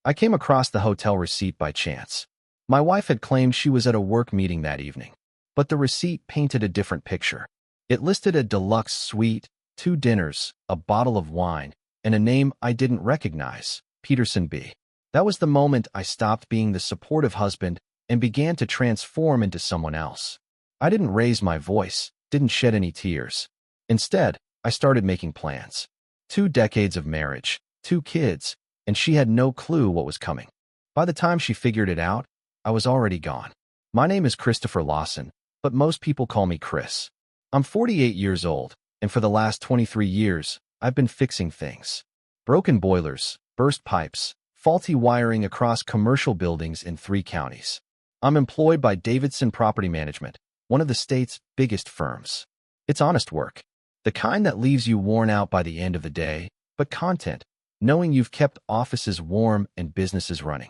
I came across the hotel receipt by chance. My wife had claimed she was at a work meeting that evening, but the receipt painted a different picture. It listed a deluxe suite, 2 dinners, a bottle of wine, and a name I didn't recognize, Peterson B. That was the moment I stopped being the supportive husband and began to transform into someone else. I didn't raise my voice, didn't shed any tears. Instead, I started making plans. 2 decades of marriage, 2 kids, and she had no clue what was coming. By the time she figured it out, I was already gone. My name is Christopher Lawson, but most people call me Chris. I'm 48 years old, and for the last 23 years, I've been fixing things. Broken boilers, burst pipes, faulty wiring across commercial buildings in 3 counties. I'm employed by Davidson Property Management, one of the state's biggest firms. It's honest work, the kind that leaves you worn out by the end of the day, but content, knowing you've kept offices warm and businesses running.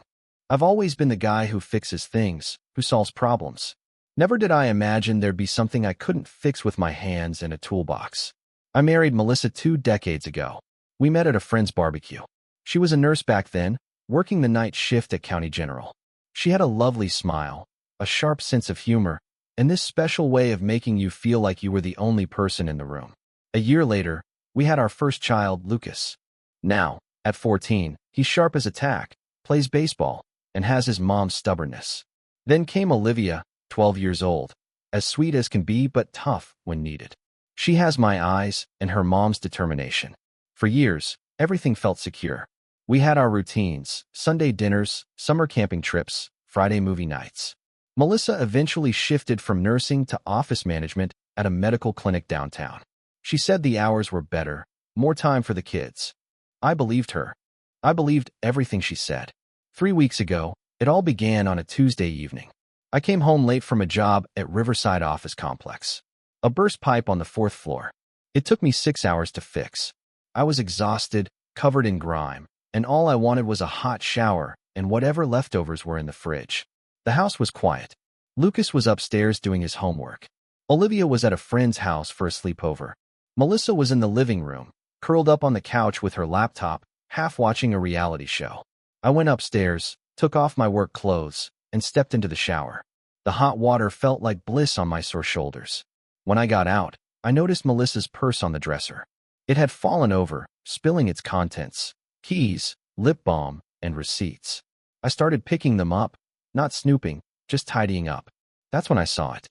I've always been the guy who fixes things, who solves problems. Never did I imagine there'd be something I couldn't fix with my hands and a toolbox. I married Melissa 2 decades ago. We met at a friend's barbecue. She was a nurse back then, working the night shift at County General. She had a lovely smile, a sharp sense of humor, and this special way of making you feel like you were the only person in the room. A year later, we had our first child, Lucas. Now, at 14, he's sharp as a tack, plays baseball, and has his mom's stubbornness. Then came Olivia, 12 years old, as sweet as can be but tough when needed. She has my eyes and her mom's determination. For years, everything felt secure. We had our routines, Sunday dinners, summer camping trips, Friday movie nights. Melissa eventually shifted from nursing to office management at a medical clinic downtown. She said the hours were better, more time for the kids. I believed her. I believed everything she said. 3 weeks ago, it all began on a Tuesday evening. I came home late from a job at Riverside Office Complex. A burst pipe on the 4th floor. It took me 6 hours to fix. I was exhausted, covered in grime, and all I wanted was a hot shower and whatever leftovers were in the fridge. The house was quiet. Lucas was upstairs doing his homework. Olivia was at a friend's house for a sleepover. Melissa was in the living room, curled up on the couch with her laptop, half watching a reality show. I went upstairs, took off my work clothes, and stepped into the shower. The hot water felt like bliss on my sore shoulders. When I got out, I noticed Melissa's purse on the dresser. It had fallen over, spilling its contents, keys, lip balm, and receipts. I started picking them up, not snooping, just tidying up. That's when I saw it.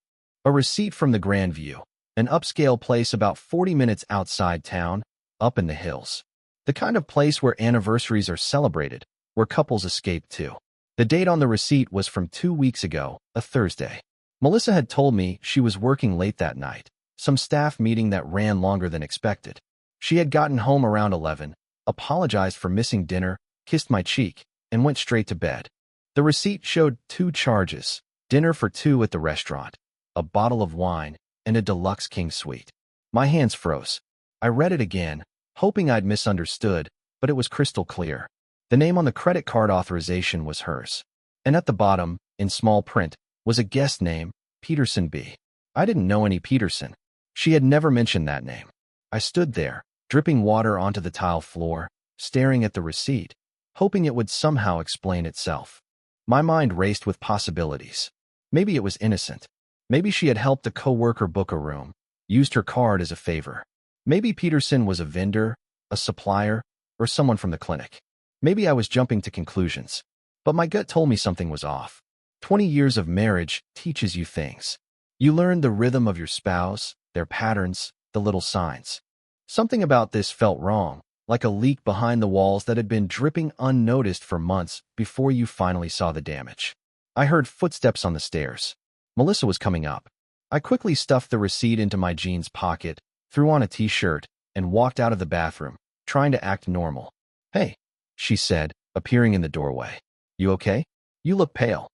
A receipt from the Grand View, an upscale place about 40 minutes outside town, up in the hills. The kind of place where anniversaries are celebrated, where couples escape to. The date on the receipt was from 2 weeks ago, a Thursday. Melissa had told me she was working late that night, some staff meeting that ran longer than expected. She had gotten home around 11, apologized for missing dinner, kissed my cheek, and went straight to bed. The receipt showed 2 charges, dinner for 2 at the restaurant, a bottle of wine, and a deluxe king suite. My hands froze. I read it again, hoping I'd misunderstood, but it was crystal clear. The name on the credit card authorization was hers. And at the bottom, in small print, was a guest name, Peterson B. I didn't know any Peterson. She had never mentioned that name. I stood there, dripping water onto the tile floor, staring at the receipt, hoping it would somehow explain itself. My mind raced with possibilities. Maybe it was innocent. Maybe she had helped a coworker book a room, used her card as a favor. Maybe Peterson was a vendor, a supplier, or someone from the clinic. Maybe I was jumping to conclusions. But my gut told me something was off. 20 years of marriage teaches you things. You learn the rhythm of your spouse, their patterns, the little signs. Something about this felt wrong, like a leak behind the walls that had been dripping unnoticed for months before you finally saw the damage. I heard footsteps on the stairs. Melissa was coming up. I quickly stuffed the receipt into my jeans pocket, threw on a t-shirt, and walked out of the bathroom, trying to act normal. "Hey," she said, appearing in the doorway. "You okay? You look pale."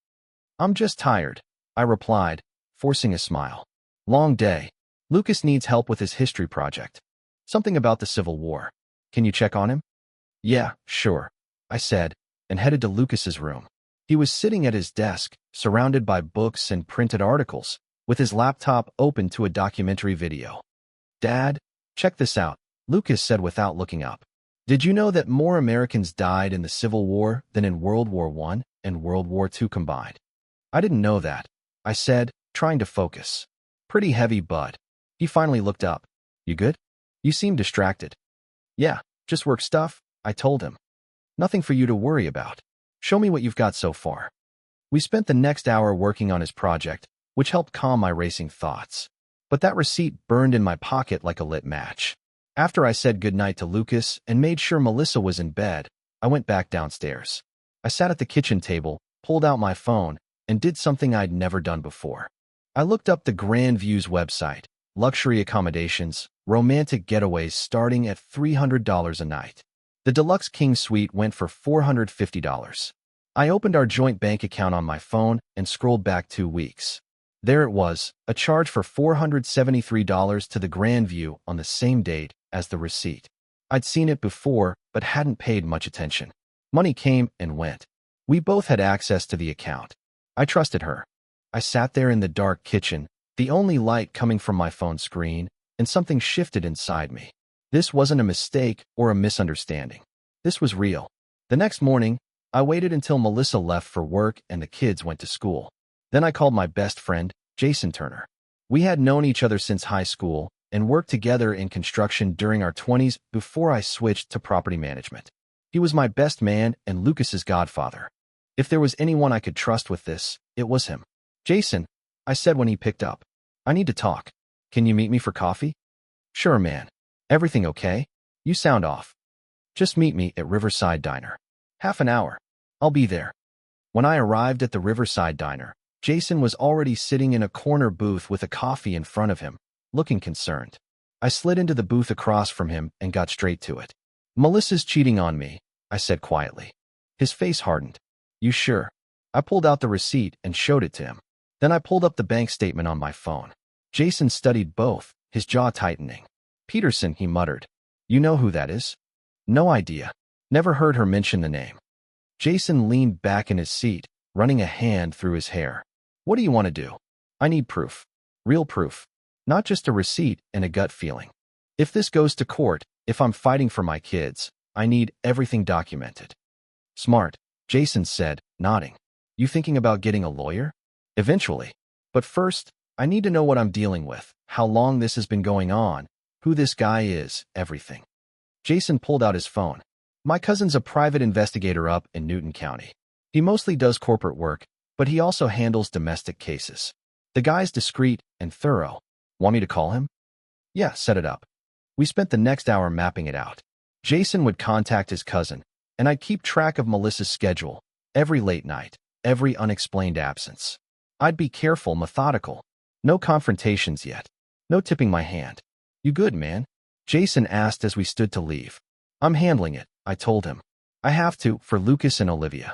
"I'm just tired," I replied, forcing a smile. "Long day. Lucas needs help with his history project. Something about the Civil War. Can you check on him?" "Yeah, sure," I said, and headed to Lucas's room. He was sitting at his desk, surrounded by books and printed articles, with his laptop open to a documentary video. "Dad, check this out," Lucas said without looking up. Did you know that more Americans died in the Civil War than in World War I and World War II combined? I didn't know that, I said, trying to focus. Pretty heavy, bud. He finally looked up. You good? You seem distracted. Yeah, just work stuff, I told him. Nothing for you to worry about. Show me what you've got so far. We spent the next hour working on his project, which helped calm my racing thoughts. But that receipt burned in my pocket like a lit match. After I said goodnight to Lucas and made sure Melissa was in bed, I went back downstairs. I sat at the kitchen table, pulled out my phone, and did something I'd never done before. I looked up the Grand Views website, luxury accommodations, romantic getaways starting at $300 a night. The Deluxe King Suite went for $450. I opened our joint bank account on my phone and scrolled back 2 weeks. There it was, a charge for $473 to the Grand View on the same date as the receipt. I'd seen it before, but hadn't paid much attention. Money came and went. We both had access to the account. I trusted her. I sat there in the dark kitchen, the only light coming from my phone screen, and something shifted inside me. This wasn't a mistake or a misunderstanding. This was real. The next morning, I waited until Melissa left for work and the kids went to school. Then I called my best friend, Jason Turner. We had known each other since high school and worked together in construction during our 20s before I switched to property management. He was my best man and Lucas's godfather. If there was anyone I could trust with this, it was him. Jason, I said when he picked up. I need to talk. Can you meet me for coffee? Sure, man. Everything okay? You sound off. Just meet me at Riverside Diner. Half an hour. I'll be there. When I arrived at the Riverside Diner, Jason was already sitting in a corner booth with a coffee in front of him, looking concerned. I slid into the booth across from him and got straight to it. Melissa's cheating on me, I said quietly. His face hardened. You sure? I pulled out the receipt and showed it to him. Then I pulled up the bank statement on my phone. Jason studied both, his jaw tightening. Peterson, he muttered. You know who that is? No idea. Never heard her mention the name. Jason leaned back in his seat, running a hand through his hair. What do you want to do? I need proof. Real proof. Not just a receipt and a gut feeling. If this goes to court, if I'm fighting for my kids, I need everything documented. Smart, Jason said, nodding. You thinking about getting a lawyer? Eventually. But first, I need to know what I'm dealing with, how long this has been going on, who this guy is, everything. Jason pulled out his phone. My cousin's a private investigator up in Newton County. He mostly does corporate work, but he also handles domestic cases. The guy's discreet and thorough. Want me to call him? Yeah, set it up. We spent the next hour mapping it out. Jason would contact his cousin, and I'd keep track of Melissa's schedule, every late night, every unexplained absence. I'd be careful, methodical. No confrontations yet. No tipping my hand. You good, man? Jason asked as we stood to leave. I'm handling it, I told him. I have to, for Lucas and Olivia.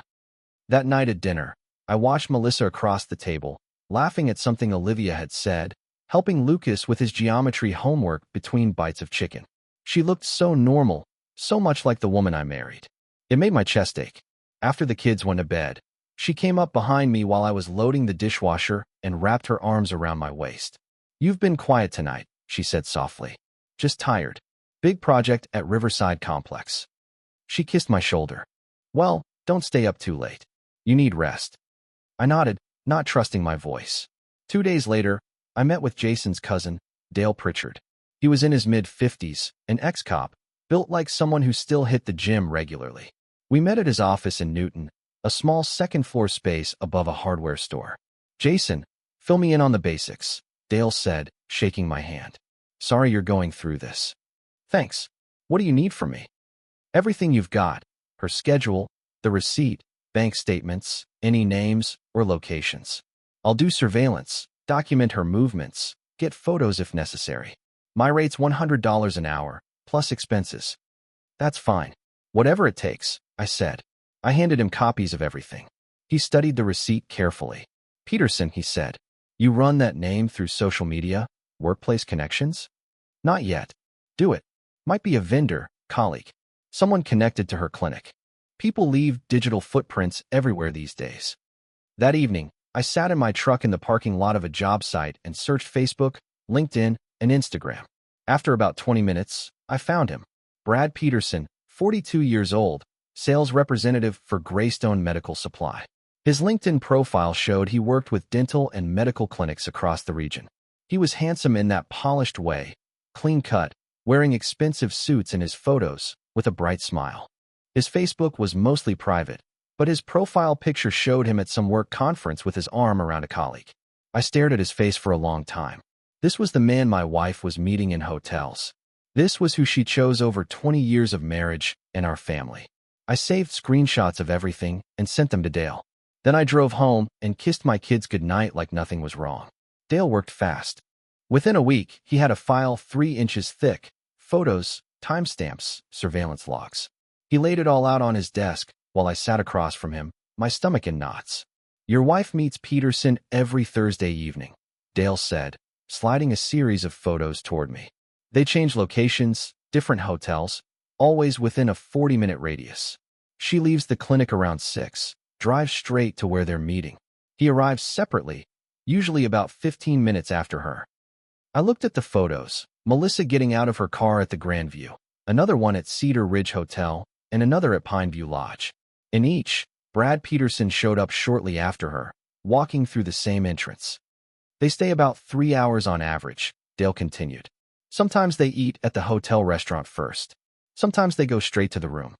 That night at dinner, I watched Melissa across the table, laughing at something Olivia had said, helping Lucas with his geometry homework between bites of chicken. She looked so normal, so much like the woman I married. It made my chest ache. After the kids went to bed, she came up behind me while I was loading the dishwasher and wrapped her arms around my waist. You've been quiet tonight, she said softly. Just tired. Big project at Riverside Complex. She kissed my shoulder. Well, don't stay up too late. You need rest. I nodded, not trusting my voice. 2 days later, I met with Jason's cousin, Dale Pritchard. He was in his mid-50s, an ex-cop, built like someone who still hit the gym regularly. We met at his office in Newton, a small second-floor space above a hardware store. Jason, fill me in on the basics, Dale said, shaking my hand. Sorry you're going through this. Thanks. What do you need from me? Everything you've got, her schedule, the receipt, bank statements, any names or locations. I'll do surveillance, document her movements, get photos if necessary. My rate's $100 an hour, plus expenses. That's fine. Whatever it takes, I said. I handed him copies of everything. He studied the receipt carefully. Peterson, he said. You run that name through social media, workplace connections? Not yet. Do it. Might be a vendor, colleague, someone connected to her clinic. People leave digital footprints everywhere these days. That evening, I sat in my truck in the parking lot of a job site and searched Facebook, LinkedIn, and Instagram. After about 20 minutes, I found him. Brad Peterson, 42 years old, sales representative for Greystone Medical Supply. His LinkedIn profile showed he worked with dental and medical clinics across the region. He was handsome in that polished way, clean-cut, wearing expensive suits in his photos, with a bright smile. His Facebook was mostly private, but his profile picture showed him at some work conference with his arm around a colleague. I stared at his face for a long time. This was the man my wife was meeting in hotels. This was who she chose over 20 years of marriage and our family. I saved screenshots of everything and sent them to Dale. Then I drove home and kissed my kids goodnight like nothing was wrong. Dale worked fast. Within a week, he had a file 3 inches thick, photos, timestamps, surveillance logs. He laid it all out on his desk while I sat across from him, my stomach in knots. Your wife meets Peterson every Thursday evening, Dale said, sliding a series of photos toward me. They change locations, different hotels, always within a 40-minute radius. She leaves the clinic around 6, drives straight to where they're meeting. He arrives separately, usually about 15 minutes after her. I looked at the photos, Melissa getting out of her car at the Grandview, another one at Cedar Ridge Hotel, and another at Pineview Lodge. In each, Brad Peterson showed up shortly after her, walking through the same entrance. They stay about 3 hours on average, Dale continued. Sometimes they eat at the hotel restaurant first. Sometimes they go straight to the room.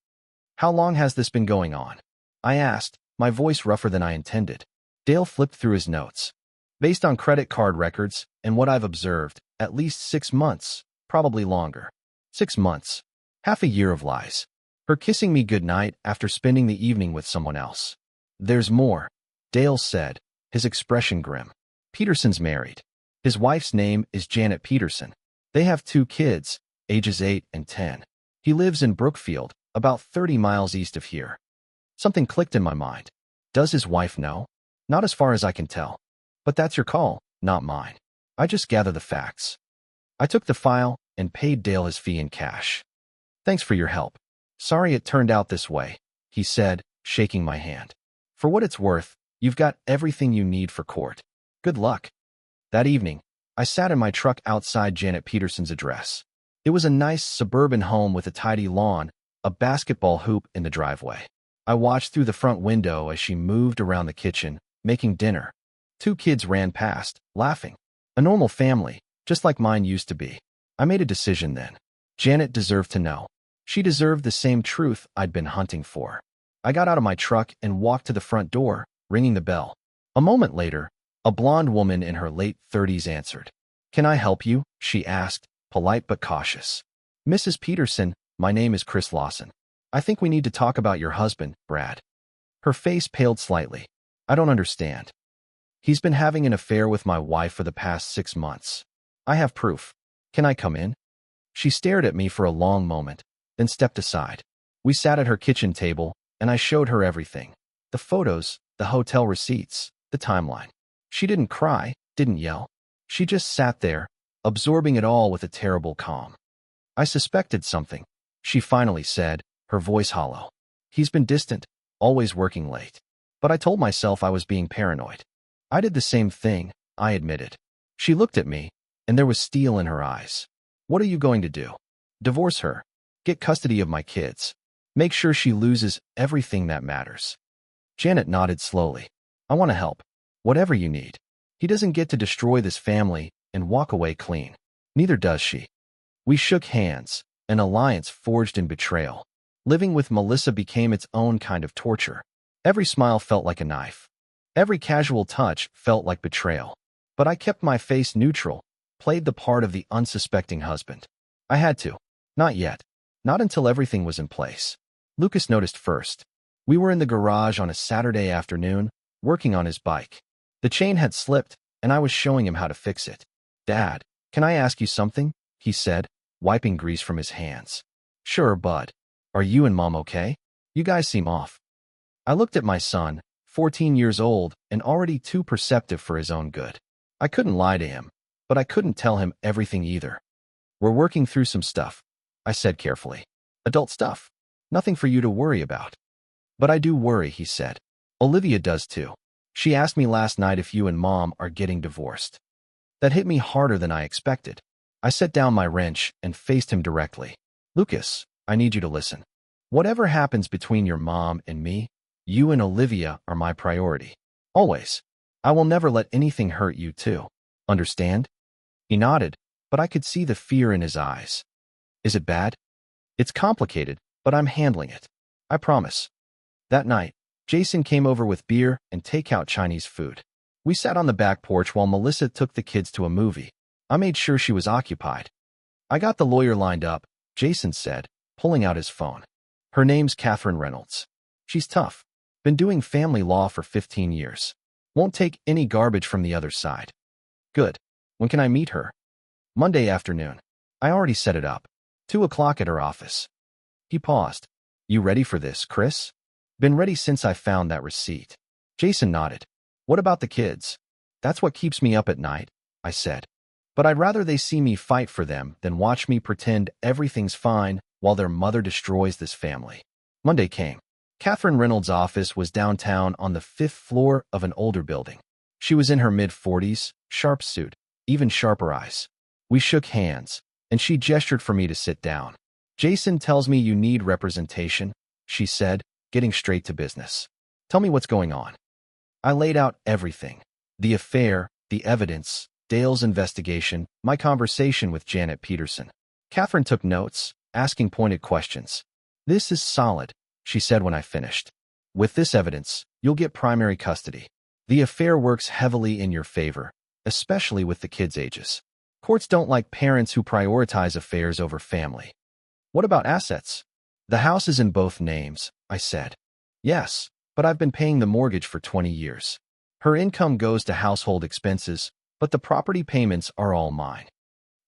How long has this been going on? I asked, my voice rougher than I intended. Dale flipped through his notes. Based on credit card records and what I've observed, at least 6 months, probably longer. 6 months. Half a year of lies. Her kissing me goodnight after spending the evening with someone else. There's more, Dale said, his expression grim. Peterson's married. His wife's name is Janet Peterson. They have 2 kids, ages 8 and 10. He lives in Brookfield, about 30 miles east of here. Something clicked in my mind. Does his wife know? Not as far as I can tell. But that's your call, not mine. I just gather the facts. I took the file and paid Dale his fee in cash. Thanks for your help. Sorry it turned out this way, he said, shaking my hand. For what it's worth, you've got everything you need for court. Good luck. That evening, I sat in my truck outside Janet Peterson's address. It was a nice suburban home with a tidy lawn, a basketball hoop in the driveway. I watched through the front window as she moved around the kitchen, making dinner. 2 kids ran past, laughing. A normal family, just like mine used to be. I made a decision then. Janet deserved to know. She deserved the same truth I'd been hunting for. I got out of my truck and walked to the front door, ringing the bell. A moment later, a blonde woman in her late 30s answered. Can I help you? She asked, polite but cautious. Mrs. Peterson, my name is Chris Lawson. I think we need to talk about your husband, Brad. Her face paled slightly. I don't understand. He's been having an affair with my wife for the past 6 months. I have proof. Can I come in? She stared at me for a long moment, then stepped aside. We sat at her kitchen table, and I showed her everything. The photos, the hotel receipts, the timeline. She didn't cry, didn't yell. She just sat there, absorbing it all with a terrible calm. I suspected something, she finally said, her voice hollow. He's been distant, always working late. But I told myself I was being paranoid. I did the same thing, I admitted. She looked at me, and there was steel in her eyes. What are you going to do? Divorce her. Get custody of my kids. Make sure she loses everything that matters. Janet nodded slowly. I want to help. Whatever you need. He doesn't get to destroy this family and walk away clean. Neither does she. We shook hands, an alliance forged in betrayal. Living with Melissa became its own kind of torture. Every smile felt like a knife. Every casual touch felt like betrayal. But I kept my face neutral, played the part of the unsuspecting husband. I had to. Not yet. Not until everything was in place. Lucas noticed first. We were in the garage on a Saturday afternoon, working on his bike. The chain had slipped, and I was showing him how to fix it. Dad, can I ask you something? He said, wiping grease from his hands. Sure, bud. Are you and Mom okay? You guys seem off. I looked at my son, 14 years old and already too perceptive for his own good. I couldn't lie to him, but I couldn't tell him everything either. We're working through some stuff, I said carefully. Adult stuff. Nothing for you to worry about. But I do worry, he said. Olivia does too. She asked me last night if you and Mom are getting divorced. That hit me harder than I expected. I set down my wrench and faced him directly. Lucas, I need you to listen. Whatever happens between your mom and me, you and Olivia are my priority. Always. I will never let anything hurt you too. Understand? He nodded, but I could see the fear in his eyes. Is it bad? It's complicated, but I'm handling it. I promise. That night, Jason came over with beer and takeout Chinese food. We sat on the back porch while Melissa took the kids to a movie. I made sure she was occupied. I got the lawyer lined up, Jason said, pulling out his phone. Her name's Catherine Reynolds. She's tough. Been doing family law for 15 years. Won't take any garbage from the other side. Good. When can I meet her? Monday afternoon. I already set it up. 2 o'clock at her office. He paused. You ready for this, Chris? Been ready since I found that receipt. Jason nodded. What about the kids? That's what keeps me up at night, I said. But I'd rather they see me fight for them than watch me pretend everything's fine while their mother destroys this family. Monday came. Catherine Reynolds' office was downtown on the 5th floor of an older building. She was in her mid-40s, sharp suit, even sharper eyes. We shook hands, and she gestured for me to sit down. Jason tells me you need representation, she said, getting straight to business. Tell me what's going on. I laid out everything. The affair, the evidence, Dale's investigation, my conversation with Janet Peterson. Catherine took notes, asking pointed questions. This is solid, she said when I finished. With this evidence, you'll get primary custody. The affair works heavily in your favor, especially with the kids' ages. Courts don't like parents who prioritize affairs over family. What about assets? The house is in both names, I said. Yes, but I've been paying the mortgage for 20 years. Her income goes to household expenses, but the property payments are all mine.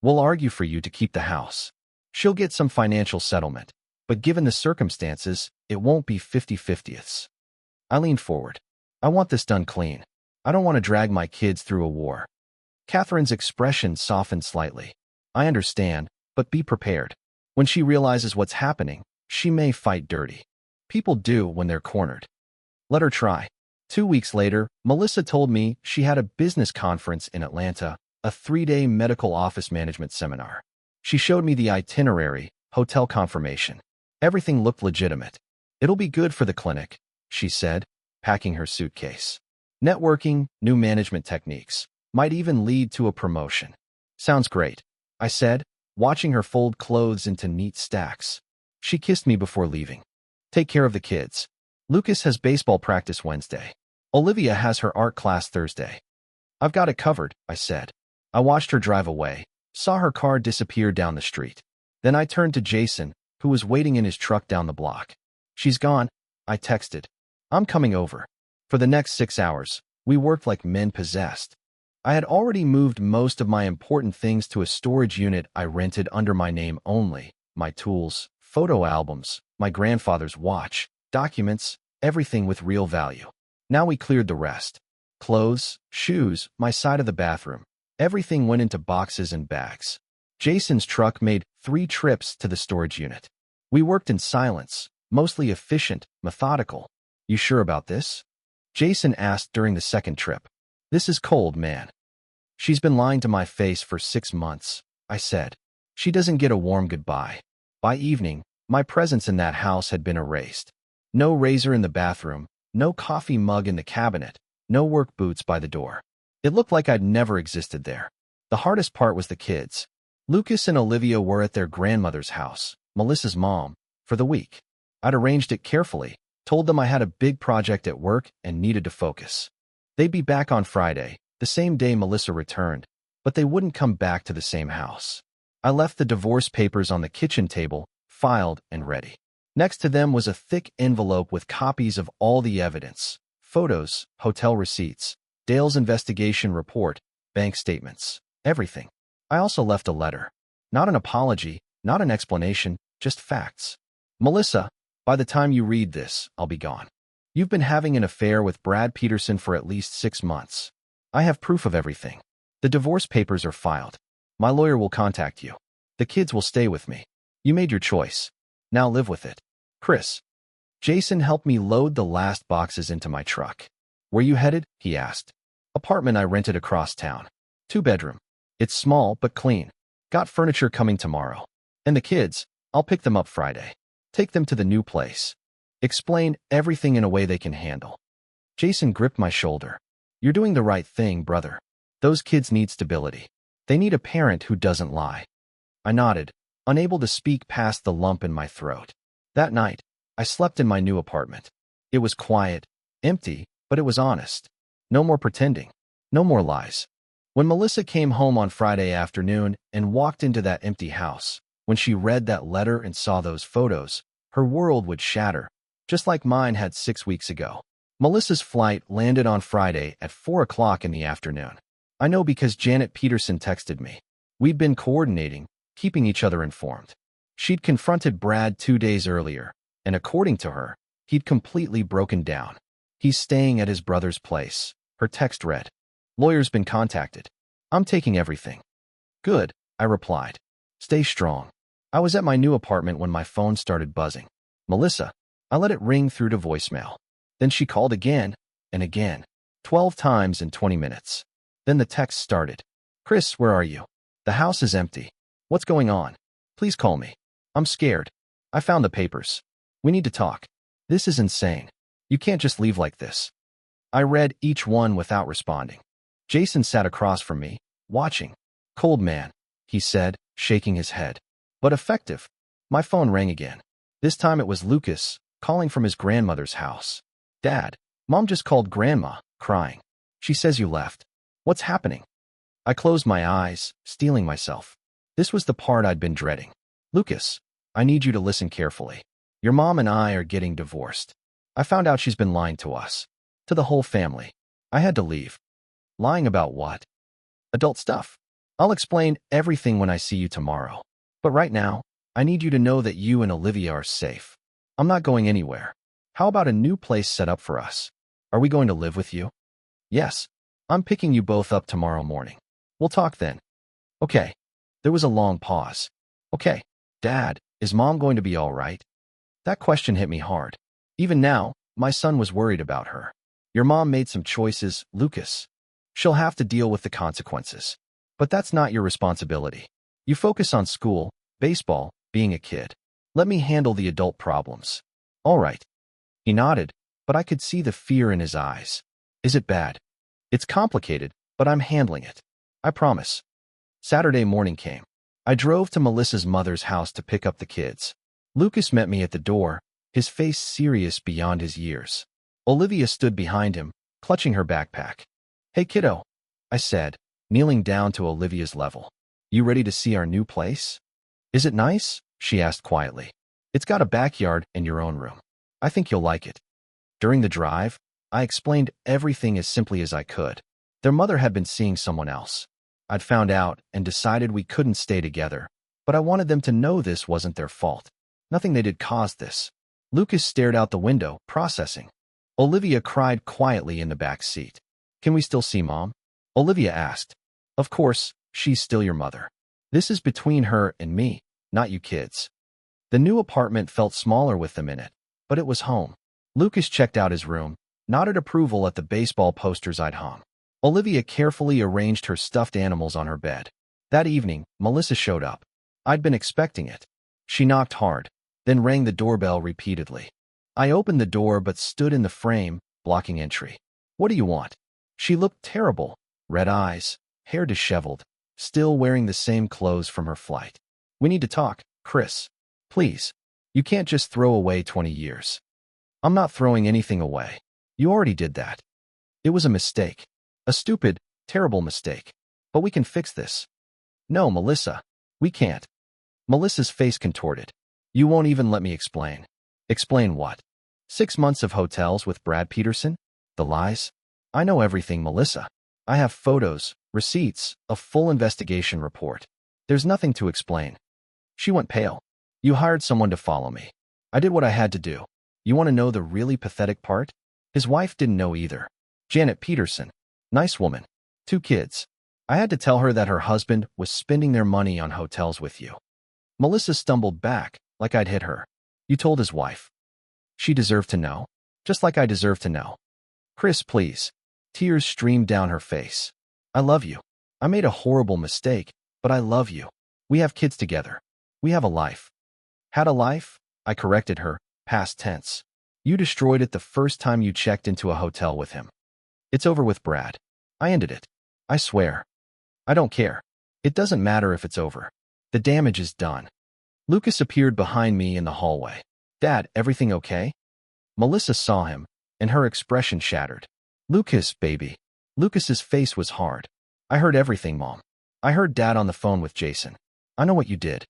We'll argue for you to keep the house. She'll get some financial settlement, but given the circumstances, it won't be 50-50ths. I leaned forward. I want this done clean. I don't want to drag my kids through a war. Catherine's expression softened slightly. I understand, but be prepared. When she realizes what's happening, she may fight dirty. People do when they're cornered. Let her try. 2 weeks later, Melissa told me she had a business conference in Atlanta, a 3-day medical office management seminar. She showed me the itinerary, hotel confirmation. Everything looked legitimate. It'll be good for the clinic, she said, packing her suitcase. Networking, new management techniques, might even lead to a promotion. Sounds great, I said, watching her fold clothes into neat stacks. She kissed me before leaving. Take care of the kids. Lucas has baseball practice Wednesday. Olivia has her art class Thursday. I've got it covered, I said. I watched her drive away, saw her car disappear down the street. Then I turned to Jason, who was waiting in his truck down the block. She's gone, I texted. I'm coming over. For the next 6 hours, we worked like men possessed. I had already moved most of my important things to a storage unit I rented under my name only. My tools, photo albums, my grandfather's watch, documents, everything with real value. Now we cleared the rest. Clothes, shoes, my side of the bathroom. Everything went into boxes and bags. Jason's truck made 3 trips to the storage unit. We worked in silence, mostly efficient, methodical. You sure about this? Jason asked during the second trip. This is cold, man. She's been lying to my face for 6 months, I said. She doesn't get a warm goodbye. By evening, my presence in that house had been erased. No razor in the bathroom, no coffee mug in the cabinet, no work boots by the door. It looked like I'd never existed there. The hardest part was the kids. Lucas and Olivia were at their grandmother's house, Melissa's mom, for the week. I'd arranged it carefully, told them I had a big project at work and needed to focus. They'd be back on Friday, the same day Melissa returned, but they wouldn't come back to the same house. I left the divorce papers on the kitchen table, filed and ready. Next to them was a thick envelope with copies of all the evidence, photos, hotel receipts, Dale's investigation report, bank statements, everything. I also left a letter. Not an apology, not an explanation, just facts. Melissa, by the time you read this, I'll be gone. You've been having an affair with Brad Peterson for at least 6 months. I have proof of everything. The divorce papers are filed. My lawyer will contact you. The kids will stay with me. You made your choice. Now live with it. Chris. Jason helped me load the last boxes into my truck. Where you headed? He asked. Apartment I rented across town. 2-bedroom. It's small but clean. Got furniture coming tomorrow. And the kids, I'll pick them up Friday. Take them to the new place. Explain everything in a way they can handle. Jason gripped my shoulder. You're doing the right thing, brother. Those kids need stability. They need a parent who doesn't lie. I nodded, unable to speak past the lump in my throat. That night, I slept in my new apartment. It was quiet, empty, but it was honest. No more pretending. No more lies. When Melissa came home on Friday afternoon and walked into that empty house, when she read that letter and saw those photos, her world would shatter, just like mine had 6 weeks ago. Melissa's flight landed on Friday at 4 o'clock in the afternoon. I know because Janet Peterson texted me. We'd been coordinating, keeping each other informed. She'd confronted Brad 2 days earlier, and according to her, he'd completely broken down. He's staying at his brother's place. Her text read, "Lawyer's been contacted. I'm taking everything." "Good," I replied. "Stay strong." I was at my new apartment when my phone started buzzing. Melissa. I let it ring through to voicemail. Then she called again and again, 12 times in 20 minutes. Then the text started. "Chris, where are you? The house is empty. What's going on? Please call me. I'm scared. I found the papers. We need to talk. This is insane. You can't just leave like this." I read each one without responding. Jason sat across from me, watching. "Cold man," he said, shaking his head. "But effective." My phone rang again. This time it was Lucas, calling from his grandmother's house. "Dad, Mom just called Grandma, crying. She says you left. What's happening?" I closed my eyes, steeling myself. This was the part I'd been dreading. "Lucas, I need you to listen carefully. Your mom and I are getting divorced. I found out she's been lying to us. To the whole family. I had to leave." "Lying about what?" "Adult stuff. I'll explain everything when I see you tomorrow. But right now, I need you to know that you and Olivia are safe. I'm not going anywhere. How about a new place set up for us? Are we going to live with you?" "Yes. I'm picking you both up tomorrow morning. We'll talk then." "Okay." There was a long pause. "Okay. Dad, is Mom going to be all right?" That question hit me hard. Even now, my son was worried about her. "Your mom made some choices, Lucas. She'll have to deal with the consequences. But that's not your responsibility. You focus on school, baseball, being a kid. Let me handle the adult problems." "All right." He nodded, but I could see the fear in his eyes. "Is it bad?" "It's complicated, but I'm handling it. I promise." Saturday morning came. I drove to Melissa's mother's house to pick up the kids. Lucas met me at the door, his face serious beyond his years. Olivia stood behind him, clutching her backpack. "Hey, kiddo," I said, kneeling down to Olivia's level. "You ready to see our new place?" "Is it nice?" she asked quietly. "It's got a backyard and your own room. I think you'll like it." During the drive, I explained everything as simply as I could. Their mother had been seeing someone else. I'd found out and decided we couldn't stay together, but I wanted them to know this wasn't their fault. Nothing they did caused this. Lucas stared out the window, processing. Olivia cried quietly in the back seat. "Can we still see Mom?" Olivia asked. "Of course, she's still your mother. This is between her and me, not you kids." The new apartment felt smaller with them in it, but it was home. Lucas checked out his room, nodded approval at the baseball posters I'd hung. Olivia carefully arranged her stuffed animals on her bed. That evening, Melissa showed up. I'd been expecting it. She knocked hard, then rang the doorbell repeatedly. I opened the door but stood in the frame, blocking entry. "What do you want?" She looked terrible, red eyes, hair disheveled, still wearing the same clothes from her flight. "We need to talk, Chris. Please. You can't just throw away 20 years. "I'm not throwing anything away. You already did that. It was a mistake. A stupid, terrible mistake. But we can fix this." "No, Melissa. We can't." Melissa's face contorted. "You won't even let me explain." "Explain what?" 6 months of hotels with Brad Peterson? The lies? "I know everything, Melissa. I have photos, receipts, a full investigation report. There's nothing to explain." She went pale. "You hired someone to follow me. I did what I had to do. You want to know the really pathetic part? His wife didn't know either. Janet Peterson. Nice woman. 2 kids. I had to tell her that her husband was spending their money on hotels with you." Melissa stumbled back, like I'd hit her. "You told his wife." "She deserved to know. Just like I deserve to know." "Chris, please." Tears streamed down her face. "I love you. I made a horrible mistake, but I love you. We have kids together. We have a life." "Had a life?" I corrected her, past tense. You destroyed it the first time you checked into a hotel with him. It's over with Brad. I ended it. I swear. I don't care. It doesn't matter if it's over. The damage is done. Lucas appeared behind me in the hallway. Dad, everything okay? Melissa saw him, and her expression shattered. Lucas, baby. Lucas's face was hard. I heard everything, Mom. I heard Dad on the phone with Jason. I know what you did.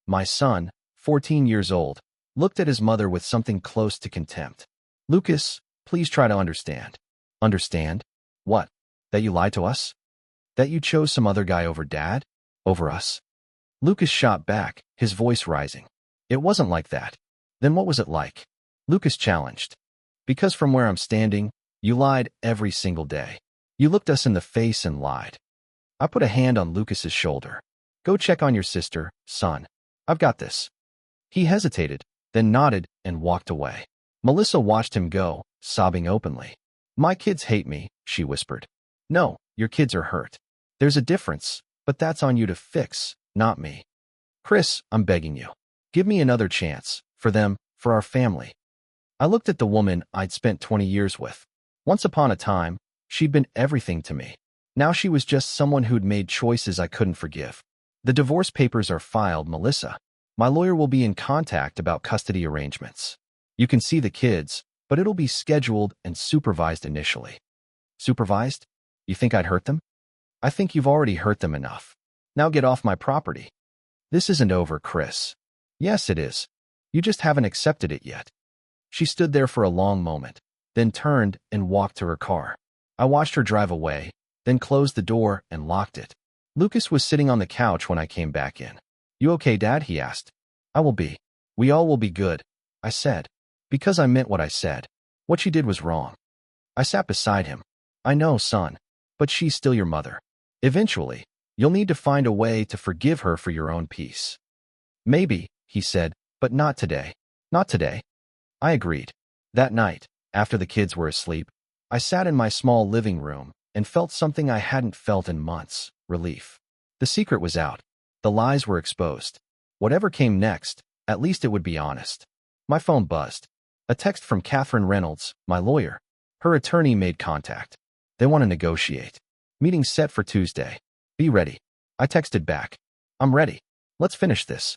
My son, 14 years old, looked at his mother with something close to contempt. Lucas, please try to understand. Understand? What? That you lied to us? That you chose some other guy over Dad? Over us? Lucas shot back, his voice rising. It wasn't like that. Then what was it like? Lucas challenged. Because from where I'm standing, you lied every single day. You looked us in the face and lied. I put a hand on Lucas's shoulder. Go check on your sister, son. I've got this. He hesitated, then nodded and walked away. Melissa watched him go, sobbing openly. My kids hate me, she whispered. No, your kids are hurt. There's a difference, but that's on you to fix, not me. Chris, I'm begging you. Give me another chance, for them, for our family. I looked at the woman I'd spent 20 years with. Once upon a time, she'd been everything to me. Now she was just someone who'd made choices I couldn't forgive. The divorce papers are filed, Melissa. My lawyer will be in contact about custody arrangements. You can see the kids, but it'll be scheduled and supervised initially. Supervised? You think I'd hurt them? I think you've already hurt them enough. Now get off my property. This isn't over, Chris. Yes, it is. You just haven't accepted it yet. She stood there for a long moment, then turned and walked to her car. I watched her drive away, then closed the door and locked it. Lucas was sitting on the couch when I came back in. You okay, Dad? He asked. I will be. We all will be good, I said. Because I meant what I said. What she did was wrong. I sat beside him. I know, son, but she's still your mother. Eventually, you'll need to find a way to forgive her for your own peace. Maybe, he said, but not today. Not today. I agreed. That night, after the kids were asleep, I sat in my small living room and felt something I hadn't felt in months, relief. The secret was out. The lies were exposed. Whatever came next, at least it would be honest. My phone buzzed. A text from Catherine Reynolds, my lawyer. Her attorney made contact. They want to negotiate. Meeting set for Tuesday. Be ready. I texted back. I'm ready. Let's finish this.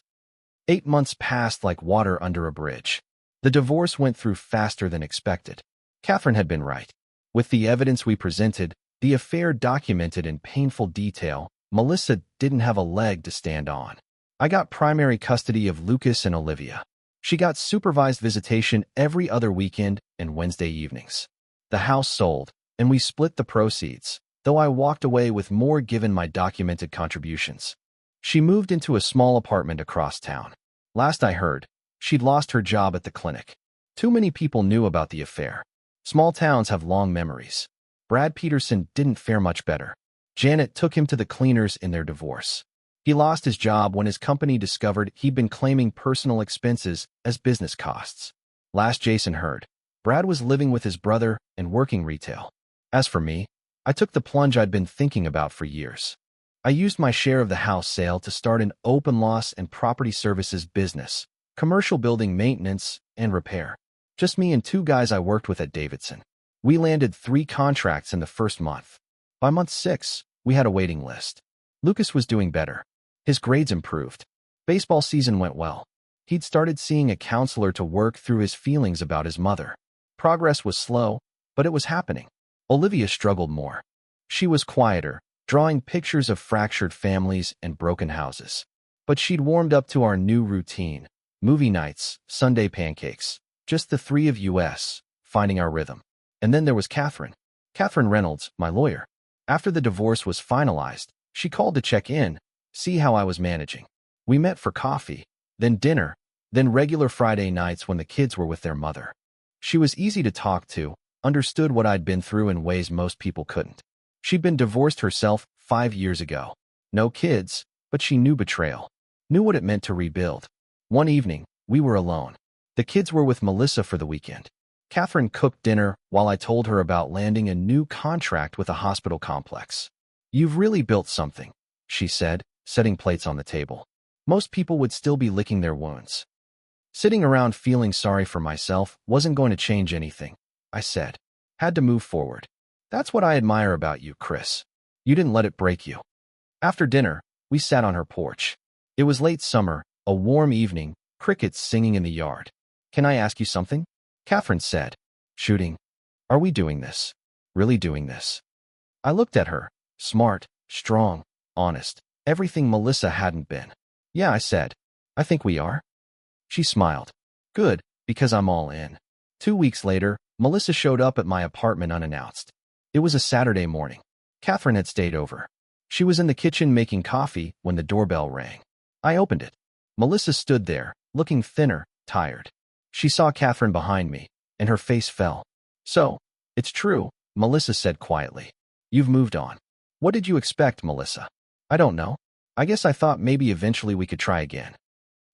8 months passed like water under a bridge. The divorce went through faster than expected. Catherine had been right. With the evidence we presented, the affair documented in painful detail, Melissa didn't have a leg to stand on. I got primary custody of Lucas and Olivia. She got supervised visitation every other weekend and Wednesday evenings. The house sold, and we split the proceeds, though I walked away with more given my documented contributions. She moved into a small apartment across town. Last I heard, she'd lost her job at the clinic. Too many people knew about the affair. Small towns have long memories. Brad Peterson didn't fare much better. Janet took him to the cleaners in their divorce. He lost his job when his company discovered he'd been claiming personal expenses as business costs. Last Jason heard, Brad was living with his brother and working retail. As for me, I took the plunge I'd been thinking about for years. I used my share of the house sale to start an open loss and property services business, commercial building maintenance and repair. Just me and 2 guys I worked with at Davidson. We landed 3 contracts in the first month. By month 6, we had a waiting list. Lucas was doing better. His grades improved. Baseball season went well. He'd started seeing a counselor to work through his feelings about his mother. Progress was slow, but it was happening. Olivia struggled more. She was quieter, drawing pictures of fractured families and broken houses. But she'd warmed up to our new routine. Movie nights, Sunday pancakes. Just the 3 of us, finding our rhythm. And then there was Catherine. Catherine Reynolds, my lawyer. After the divorce was finalized, she called to check in, see how I was managing. We met for coffee, then dinner, then regular Friday nights when the kids were with their mother. She was easy to talk to, understood what I'd been through in ways most people couldn't. She'd been divorced herself 5 years ago. No kids, but she knew betrayal. Knew what it meant to rebuild. One evening, we were alone. The kids were with Melissa for the weekend. Catherine cooked dinner while I told her about landing a new contract with a hospital complex. You've really built something, she said, setting plates on the table. Most people would still be licking their wounds. Sitting around feeling sorry for myself wasn't going to change anything, I said. Had to move forward. That's what I admire about you, Chris. You didn't let it break you. After dinner, we sat on her porch. It was late summer, a warm evening, crickets singing in the yard. Can I ask you something? Catherine said. Shooting. Are we doing this? Really doing this? I looked at her. Smart, strong, honest. Everything Melissa hadn't been. Yeah, I said. I think we are. She smiled. Good, because I'm all in. 2 weeks later, Melissa showed up at my apartment unannounced. It was a Saturday morning. Catherine had stayed over. She was in the kitchen making coffee when the doorbell rang. I opened it. Melissa stood there, looking thinner, tired. She saw Catherine behind me, and her face fell. So, it's true, Melissa said quietly. You've moved on. What did you expect, Melissa? I don't know. I guess I thought maybe eventually we could try again.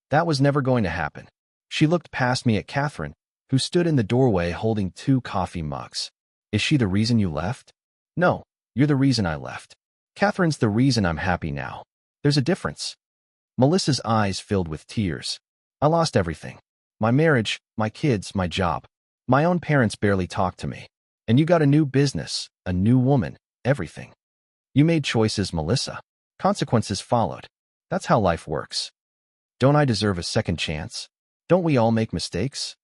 That was never going to happen. She looked past me at Catherine, who stood in the doorway holding 2 coffee mugs. Is she the reason you left? No, you're the reason I left. Catherine's the reason I'm happy now. There's a difference. Melissa's eyes filled with tears. I lost everything. My marriage, my kids, my job. My own parents barely talk to me. And you got a new business, a new woman, everything. You made choices, Melissa. Consequences followed. That's how life works. Don't I deserve a second chance? Don't we all make mistakes?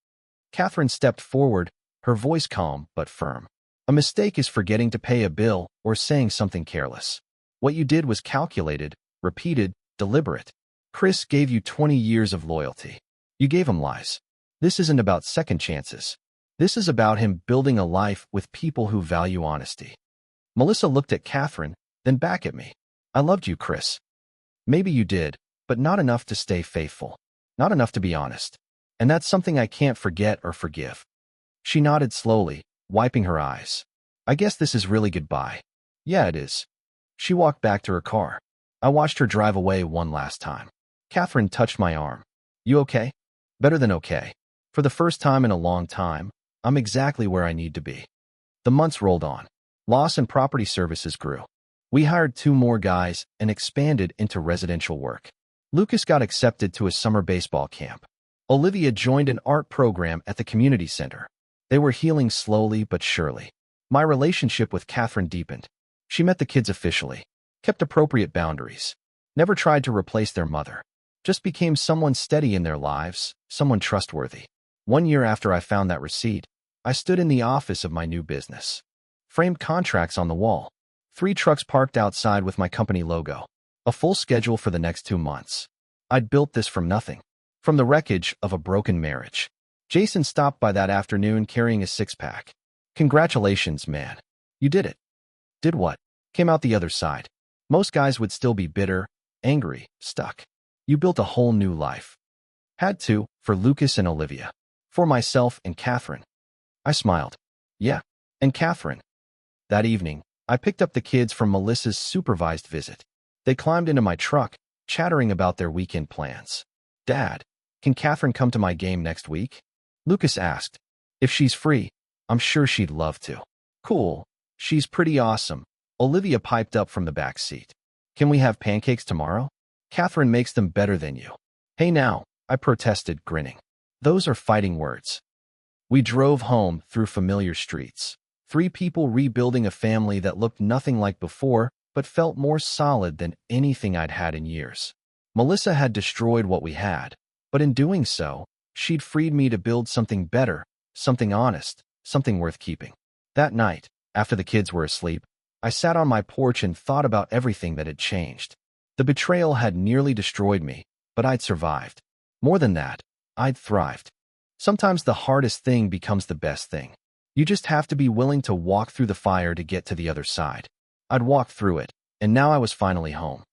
Catherine stepped forward, her voice calm but firm. A mistake is forgetting to pay a bill or saying something careless. What you did was calculated, repeated, deliberate. Chris gave you 20 years of loyalty. You gave him lies. This isn't about second chances. This is about him building a life with people who value honesty. Melissa looked at Catherine, then back at me. I loved you, Chris. Maybe you did, but not enough to stay faithful. Not enough to be honest. And that's something I can't forget or forgive. She nodded slowly, wiping her eyes. I guess this is really goodbye. Yeah, it is. She walked back to her car. I watched her drive away one last time. Catherine touched my arm. You okay? Better than okay. For the first time in a long time, I'm exactly where I need to be. The months rolled on. Loss and property services grew. We hired 2 more guys and expanded into residential work. Lucas got accepted to a summer baseball camp. Olivia joined an art program at the community center. They were healing slowly but surely. My relationship with Catherine deepened. She met the kids officially, kept appropriate boundaries, never tried to replace their mother, just became someone steady in their lives, someone trustworthy. 1 year after I found that receipt, I stood in the office of my new business. Framed contracts on the wall, 3 trucks parked outside with my company logo, a full schedule for the next 2 months. I'd built this from nothing, from the wreckage of a broken marriage. Jason stopped by that afternoon carrying a 6-pack. Congratulations, man. You did it. Did what? Came out the other side. Most guys would still be bitter, angry, stuck. You built a whole new life. Had to, for Lucas and Olivia. For myself and Catherine. I smiled. Yeah, and Catherine. That evening, I picked up the kids from Melissa's supervised visit. They climbed into my truck, chattering about their weekend plans. Dad, can Catherine come to my game next week? Lucas asked. If she's free, I'm sure she'd love to. Cool. She's pretty awesome. Olivia piped up from the back seat. Can we have pancakes tomorrow? Catherine makes them better than you. Hey now, I protested, grinning. Those are fighting words. We drove home through familiar streets. 3 people rebuilding a family that looked nothing like before, but felt more solid than anything I'd had in years. Melissa had destroyed what we had, but in doing so, she'd freed me to build something better, something honest, something worth keeping. That night, after the kids were asleep, I sat on my porch and thought about everything that had changed. The betrayal had nearly destroyed me, but I'd survived. More than that, I'd thrived. Sometimes the hardest thing becomes the best thing. You just have to be willing to walk through the fire to get to the other side. I'd walked through it, and now I was finally home.